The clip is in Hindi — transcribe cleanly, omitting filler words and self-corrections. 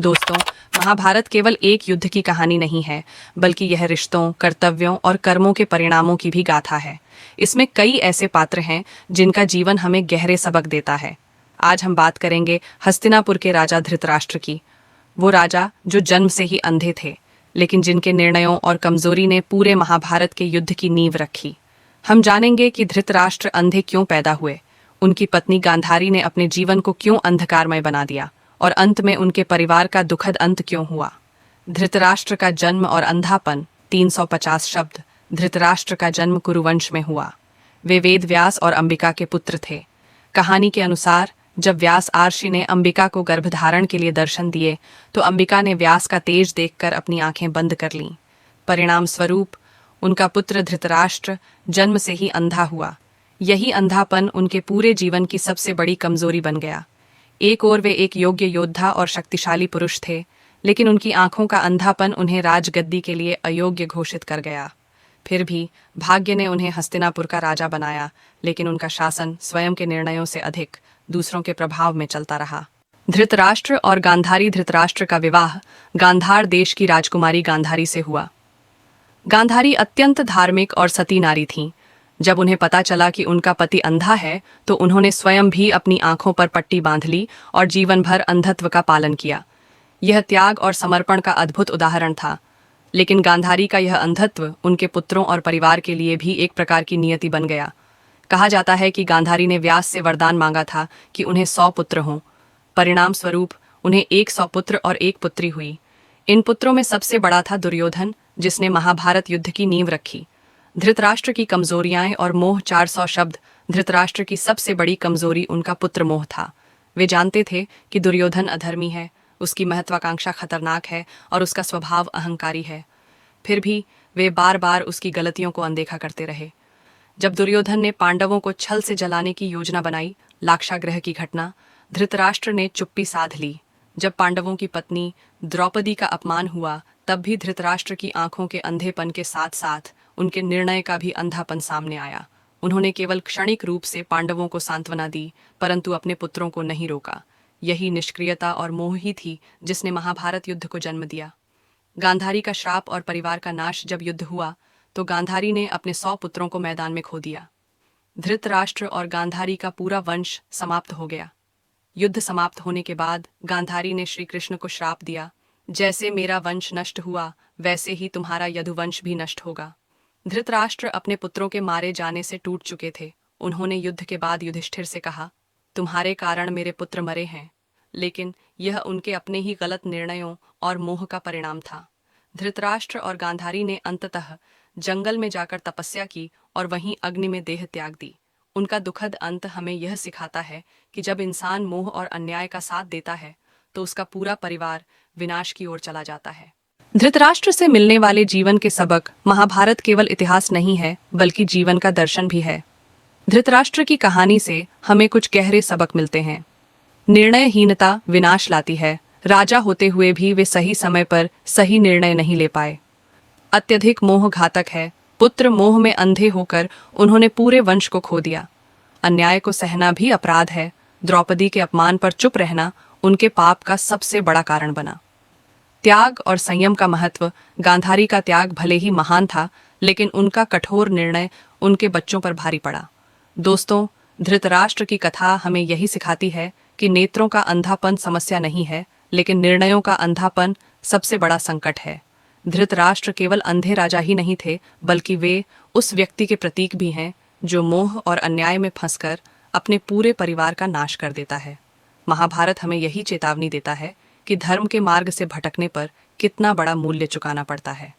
दोस्तों, महाभारत केवल एक युद्ध की कहानी नहीं है, बल्कि यह रिश्तों, कर्तव्यों और कर्मों के परिणामों की भी गाथा है। इसमें कई ऐसे पात्र हैं जिनका जीवन हमें गहरे सबक देता है। आज हम बात करेंगे हस्तिनापुर के राजा धृतराष्ट्र की। वो राजा जो जन्म से ही अंधे थे, लेकिन जिनके निर्णयों और कमजोरी ने पूरे महाभारत के युद्ध की नींव रखी। हम जानेंगे कि धृतराष्ट्र अंधे क्यों पैदा हुए, उनकी पत्नी गांधारी ने अपने जीवन को क्यों अंधकारमय बना दिया, और अंत में उनके परिवार का दुखद अंत क्यों हुआ। धृतराष्ट्र का जन्म और अंधापन। 350 शब्द। धृतराष्ट्र का जन्म कुरुवंश में हुआ। वे वेद व्यास और अंबिका के पुत्र थे। कहानी के अनुसार जब व्यास आर्षि ने अंबिका को गर्भधारण के लिए दर्शन दिए, तो अंबिका ने व्यास का तेज देखकर अपनी आंखें बंद कर लीं। परिणाम स्वरूप उनका पुत्र धृतराष्ट्र जन्म से ही अंधा हुआ। यही अंधापन उनके पूरे जीवन की सबसे बड़ी कमजोरी बन गया। एक ओर वे एक योग्य योद्धा और शक्तिशाली पुरुष थे, लेकिन उनकी आंखों का अंधापन उन्हें राजगद्दी के लिए अयोग्य घोषित कर गया। फिर भी भाग्य ने उन्हें हस्तिनापुर का राजा बनाया, लेकिन उनका शासन स्वयं के निर्णयों से अधिक दूसरों के प्रभाव में चलता रहा। धृतराष्ट्र और गांधारी। धृतराष्ट्र का विवाह गांधार देश की राजकुमारी गांधारी से हुआ। गांधारी अत्यंत धार्मिक और सती नारी थीं। जब उन्हें पता चला कि उनका पति अंधा है, तो उन्होंने स्वयं भी अपनी आंखों पर पट्टी बांध ली और जीवन भर अंधत्व का पालन किया। यह त्याग और समर्पण का अद्भुत उदाहरण था। लेकिन गांधारी का यह अंधत्व उनके पुत्रों और परिवार के लिए भी एक प्रकार की नियति बन गया। कहा जाता है कि गांधारी ने व्यास से वरदान मांगा था कि उन्हें 100 पुत्र हों। परिणाम स्वरूप उन्हें 100 पुत्र और 1 पुत्री हुई। इन पुत्रों में सबसे बड़ा था दुर्योधन, जिसने महाभारत युद्ध की नींव रखी। धृतराष्ट्र की कमजोरियां और मोह। 400 शब्द। धृतराष्ट्र की सबसे बड़ी कमजोरी उनका पुत्र मोह था। वे जानते थे कि दुर्योधन अधर्मी है, उसकी महत्वाकांक्षा खतरनाक है और उसका स्वभाव अहंकारी है। फिर भी वे बार बार उसकी गलतियों को अनदेखा करते रहे। जब दुर्योधन ने पांडवों को छल से जलाने की योजना बनाई, लाक्षागृह की घटना, धृतराष्ट्र ने चुप्पी साध ली। जब पांडवों की पत्नी द्रौपदी का अपमान हुआ, तब भी धृतराष्ट्र की आंखों के अंधेपन के साथ साथ उनके निर्णय का भी अंधापन सामने आया। उन्होंने केवल क्षणिक रूप से पांडवों को सांत्वना दी, परंतु अपने पुत्रों को नहीं रोका। यही निष्क्रियता और मोह ही थी जिसने महाभारत युद्ध को जन्म दिया। गांधारी का श्राप और परिवार का नाश। जब युद्ध हुआ, तो गांधारी ने अपने 100 पुत्रों को मैदान में खो दिया। धृतराष्ट्र और गांधारी का पूरा वंश समाप्त हो गया। युद्ध समाप्त होने के बाद गांधारी ने श्री कृष्ण को श्राप दिया, जैसे मेरा वंश नष्ट हुआ, वैसे ही तुम्हारा यदुवंश भी नष्ट होगा। धृतराष्ट्र अपने पुत्रों के मारे जाने से टूट चुके थे। उन्होंने युद्ध के बाद युधिष्ठिर से कहा, तुम्हारे कारण मेरे पुत्र मरे हैं, लेकिन यह उनके अपने ही गलत निर्णयों और मोह का परिणाम था। धृतराष्ट्र और गांधारी ने अंततः जंगल में जाकर तपस्या की और वहीं अग्नि में देह त्याग दी। उनका दुखद अंत हमें यह सिखाता है कि जब इंसान मोह और अन्याय का साथ देता है, तो उसका पूरा परिवार विनाश की ओर चला जाता है। धृतराष्ट्र से मिलने वाले जीवन के सबक। महाभारत केवल इतिहास नहीं है, बल्कि जीवन का दर्शन भी है। धृतराष्ट्र की कहानी से हमें कुछ गहरे सबक मिलते हैं। निर्णयहीनता विनाश लाती है। राजा होते हुए भी वे सही समय पर सही निर्णय नहीं ले पाए। अत्यधिक मोह घातक है। पुत्र मोह में अंधे होकर उन्होंने पूरे वंश को खो दिया। अन्याय को सहना भी अपराध है। द्रौपदी के अपमान पर चुप रहना उनके पाप का सबसे बड़ा कारण बना। त्याग और संयम का महत्व। गांधारी का त्याग भले ही महान था, लेकिन उनका कठोर निर्णय उनके बच्चों पर भारी पड़ा। दोस्तों, धृतराष्ट्र की कथा हमें यही सिखाती है कि नेत्रों का अंधापन समस्या नहीं है, लेकिन निर्णयों का अंधापन सबसे बड़ा संकट है। धृतराष्ट्र केवल अंधे राजा ही नहीं थे, बल्कि वे उस व्यक्ति के प्रतीक भी हैं जो मोह और अन्याय में फंसकर अपने पूरे परिवार का नाश कर देता है। महाभारत हमें यही चेतावनी देता है कि धर्म के मार्ग से भटकने पर कितना बड़ा मूल्य चुकाना पड़ता है।